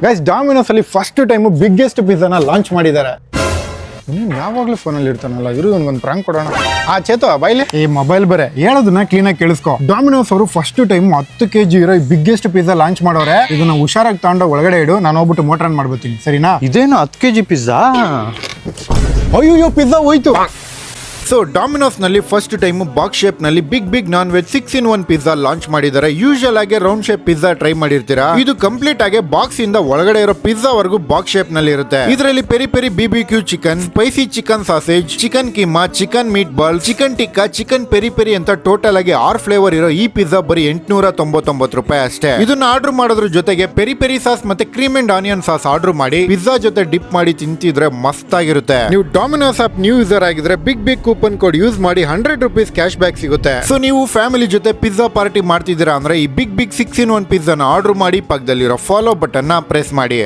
Guys Domino's ಅಲ್ಲಿ first time biggest ಪಿಜ್ಜಾನ launch ಮಾಡಿದ್ದಾರೆ. ಯಾವಾಗ್ಲೂ ಫೋನಲ್ಲಿ ಇರ್ತಾನಲ್ಲ, ಇರು ಒಂದು ಪ್ರಾಂಕ್ ಕೊಡೋಣ. ಚೇತು ಬೈಲಿ ಈ ಮೊಬೈಲ್ ಬರೇ ಹೇಳೋದನ್ನ ಕ್ಲೀನಾಗಿ ಕೇಳಿಸ್ಕೊ. ಡಾಮಿನೋಸ್ ಅವರು ಫಸ್ಟ್ ಟೈಮ್ 10 kg ಇರೋ ಬಿಗ್ಗೆಸ್ಟ್ ಪಿಜ್ಜಾ ಲಾಂಚ್ ಮಾಡೋರೆ. ಇದನ್ನ ಹುಷಾರಾಗಿ ತಗೊಂಡು ಒಳಗಡೆ ಇಡು, ನಾನು ಹೋಗ್ಬಿಟ್ಟು ಮೋಟರ್ ರನ್ ಮಾಡ್ಬಿಡ್ತೀನಿ, ಸರಿನಾ? ಇದೇನು 10 kg ಪಿಜ್ಜಾ? ಅಯ್ಯೋ ಪಿಜ್ಜಾ ಹೋಯ್ತು. ಸೊ ಡಾಮಿನೋಸ್ ನಲ್ಲಿ ಫಸ್ಟ್ ಟೈಮ್ ಬಾಕ್ಸ್ ಶೇಪ್ ನಲ್ಲಿ big non veg 6-in-1 pizza launch ಮಾಡಿದ್ದಾರೆ. ಯೂಶುವಲ್ ಆಗಿ ರೌಂಡ್ ಶೇಪ್ ಪಿಜ್ಜಾ ಟ್ರೈ ಮಾಡಿರ್ತೀರಾ, ಇದು ಕಂಪ್ಲೀಟ್ ಆಗಿ ಬಾಕ್ಸ್ ಇಂದ ಒಳಗಡೆ ಇರೋ ಪಿಜ್ಜಾ ವರೆಗೂ ಬಾಕ್ಸ್ ಶೇಪ್ ನಲ್ಲಿ ಇರುತ್ತೆ. ಇದರಲ್ಲಿ peri peri BBQ chicken, spicy chicken sausage, chicken keema, chicken meat ball, chicken tikka, chicken peri peri ಅಂತ ಟೋಟಲ್ ಆಗಿ 6 ಫ್ಲೇವರ್ ಇರೋ ಈ ಪಿಜ್ಜಾ ಬರೀ 899 ರೂಪಾಯಿ ಅಷ್ಟೇ. ಇದನ್ನ ಆರ್ಡರ್ ಮಾಡೋದ್ರ ಜೊತೆಗೆ ಪೆರಿ ಪೆರಿ ಸಾಸ್ ಮತ್ತೆ cream and onion sauce order ಮಾಡಿ ಪಿಜ್ಜಾ ಜೊತೆ ಡಿಪ್ ಮಾಡಿ ತಿಂತಿದ್ರೆ ಮಸ್ತ್ ಆಗಿರುತ್ತೆ. ನೀವು ಡಾಮಿನೋಸ್ ಆಪ್ ನ್ಯೂ ಯೂಸರ್ ಆಗಿದ್ರೆ ಬಿಗ್ ಕೂಪನ್ ಕೋಡ್ ಯೂಸ್ ಮಾಡಿ 100 ರೂಪೀಸ್ ಕ್ಯಾಶ್ ಬ್ಯಾಕ್ ಸಿಗುತ್ತೆ. ಸೊ ನೀವು ಫ್ಯಾಮಿಲಿ ಜೊತೆ ಪಿಜ್ಜಾ ಪಾರ್ಟಿ ಮಾಡ್ತಿದ್ದೀರಾ ಅಂದ್ರೆ ಈ ಬಿಗ್ 6-in-1 ಪಿಜ್ಜಾನ ಆರ್ಡರ್ ಮಾಡಿ ಪಕ್ಕದಲ್ಲಿರೋ ಫಾಲೋ ಬಟನ್ ನ ಪ್ರೆಸ್ ಮಾಡಿ.